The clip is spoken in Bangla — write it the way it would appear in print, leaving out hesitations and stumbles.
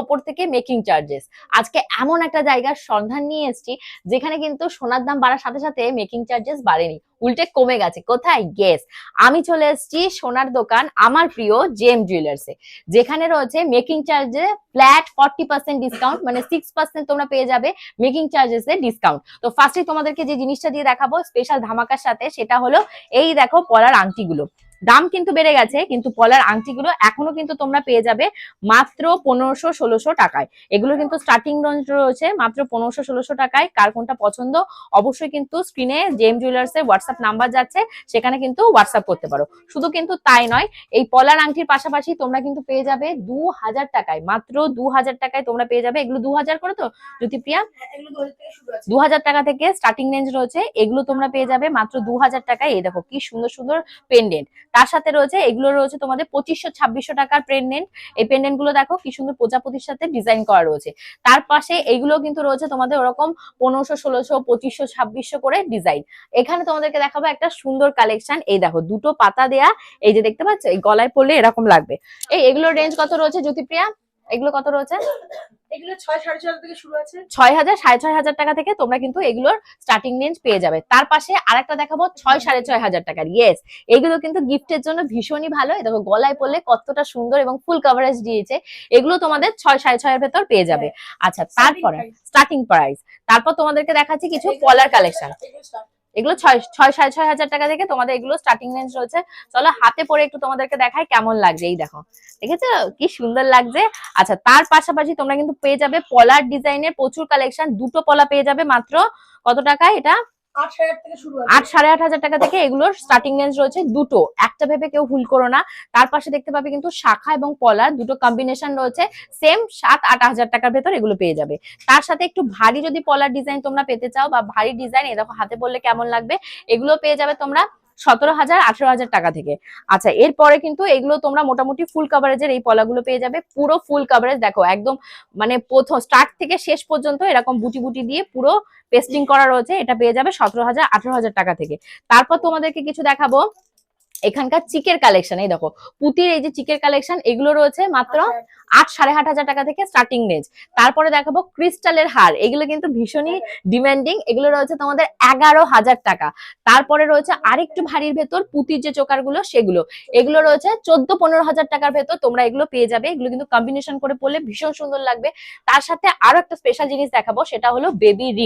ওপর থেকে মেকিং চার্জেস। আজকে এমন একটা জায়গার সন্ধান নিয়ে এসেছি যেখানে কিন্তু সোনার দাম বাড়ার সাথে সাথে মেকিং চার্জেস বাড়েনি, উল্টে কমে গেছে। কোথায়? গেস। আমি চলে এসেছি সোনার দোকান আমার প্রিয় জেম জুয়েলার্সে, যেখানে রয়েছে মেকিং চার্জে ফ্ল্যাট 40% ডিসকাউন্ট, মানে 6% তোমরা পেয়ে যাবে মেকিং চার্জেস এর ডিসকাউন্ট। তো ফার্স্টে তোমাদেরকে যে জিনিসটা দিয়ে দেখাবো স্পেশাল ধামাকার সাথে, সেটা হলো এই দেখো পলার আংটিগুলো। দাম কিন্তু বেড়ে গেছে, কিন্তু পলার আংটিগুলো এখনো কিন্তু তোমরা পেয়ে যাবে মাত্র 1500-1600 টাকায়। এগুলো কিন্তু স্টার্টিং রেঞ্জ রয়েছে মাত্র 1500-1600 টাকায়। কার কোনটা পছন্দ অবশ্যই কিন্তু স্ক্রিনে জেম জুয়েলার্স এর হোয়াটসঅ্যাপ নাম্বার যাচ্ছে, সেখানে কিন্তু হোয়াটসঅ্যাপ করতে পারো। শুধু কিন্তু তাই নয়, এই পলার আংটির পাশাপাশি তোমরা কিন্তু পেয়ে যাবে 2000 টাকায়, মাত্র 2000 টাকায় তোমরা পেয়ে যাবে। এগুলো 2000 করে তো জ্যোতিপ্রিয়া? 2000 টাকা থেকে স্টার্টিং রেঞ্জ রয়েছে। এগুলো তোমরা পেয়ে যাবে মাত্র 2000 টাকায়। এই দেখো কি সুন্দর সুন্দর পেন্ডেন্ট, তার সাথে রয়েছে এগুলো রয়েছে তোমাদের 2500-2600 টাকার পেন্ডেন্ট। এই পেন্ডেন্ট গুলো দেখো কি সুন্দর প্রজাপতির সাথে ডিজাইন করা রয়েছে। তার পাশে এইগুলো কিন্তু রয়েছে তোমাদের ওরকম 1500-1600, 2500-2600 করে ডিজাইন। এখানে তোমাদেরকে দেখাবো একটা সুন্দর কালেকশন। এই দেখো দুটো পাতা দেয়া, এই যে দেখতে পাচ্ছ, এই গলায় পড়লে এরকম লাগবে। এগুলোর রেঞ্জ কত রয়েছে জ্যোতিপ্রিয়া? এগুলো কত রয়েছে? এগুলো 6-6.5 থেকে শুরু আছে। 6000, 6500 টাকা থেকে তোমরা কিন্তু এগুলোর স্টার্টিং রেঞ্জ পেয়ে যাবে। তার পাশে আরেকটা দেখাবো 6-6500 টাকার। ইয়েস, এগুলো কিন্তু গিফটের জন্য ভীষণই ভালো। দেখো গলায় পড়লে কতটা সুন্দর এবং ফুল কভারেজ দিয়েছে। এগুলো তোমাদের 6-6.5 এর ভেতর পেয়ে যাবে। আচ্ছা, তারপরে স্টার্টিং প্রাইস। তারপর তোমাদেরকে দেখাচ্ছি কিছু পলার কালেকশন। এগুলো 6-6.5 টাকা থেকে তোমাদের এগুলো স্টার্টিং রেঞ্জ রয়েছে। চলো হাতে পরে একটু তোমাদেরকে দেখাই কেমন লাগছে। এই দেখো, দেখেছো কি সুন্দর লাগছে। আচ্ছা, তার পাশাপাশি তোমরা কিন্তু পেয়ে যাবে পলার ডিজাইনের প্রচুর কালেকশন। দুটো পলা পেয়ে যাবে মাত্র কত টাকায়? এটা 8-8.5 টাকা থেকে এগুলোর স্টার্টিং রেঞ্জ রয়েছে। দুটো, একটা ভেবে কেউ ভুল করো না। তার পাশে দেখতে পাবে কিন্তু শাখা এবং পলার দুটো কম্বিনেশন রয়েছে, সেম 7-8 হাজার টাকার ভেতর এগুলো পেয়ে যাবে। তার সাথে একটু ভারী যদি পলার ডিজাইন তোমরা পেতে চাও বা ভারী ডিজাইন, এই দেখো হাতে পড়লে কেমন লাগবে, এগুলো পেয়ে যাবে তোমরা 17,000-18,000 টাকা থেকে। আচ্ছা, এরপরে কিন্তু এগুলো তোমরা মোটামুটি ফুল কাভারেজের এই পলাগুলো পেয়ে যাবে। পুরো ফুল কাভারেজ দেখো, একদম মানে প্রথম স্টার্ট থেকে শেষ পর্যন্ত এরকম বুটি বুটি দিয়ে পুরো পেস্টিং করা রয়েছে। এটা পেয়ে যাবে 17,000-18,000 টাকা থেকে। তারপর তোমাদেরকে কিছু দেখাবো এখানকার চিকের কালেকশন। এই দেখো পুতির এই যে চিকের কালেকশন, এগুলো রয়েছে মাত্র 8-8.5 টাকা থেকে স্টার্টিং রেঞ্জ। তারপরে দেখাবো ক্রিস্টালের হার, এগুলো কিন্তু ভীষণই ডিমান্ডিং। এগুলো রয়েছে তোমাদের 11,000 টাকা। তারপরে রয়েছে আরেকটু ভারীর ভেতর পুতির যে চোকার গুলো, সেগুলো এগুলো রয়েছে 14-15 হাজার টাকার ভেতর তোমরা এগুলো পেয়ে যাবে। এগুলো কিন্তু কম্বিনেশন করে পড়লে ভীষণ সুন্দর লাগবে। তার সাথে আরো একটা স্পেশাল জিনিস দেখাবো, সেটা হলো বেবি রিং।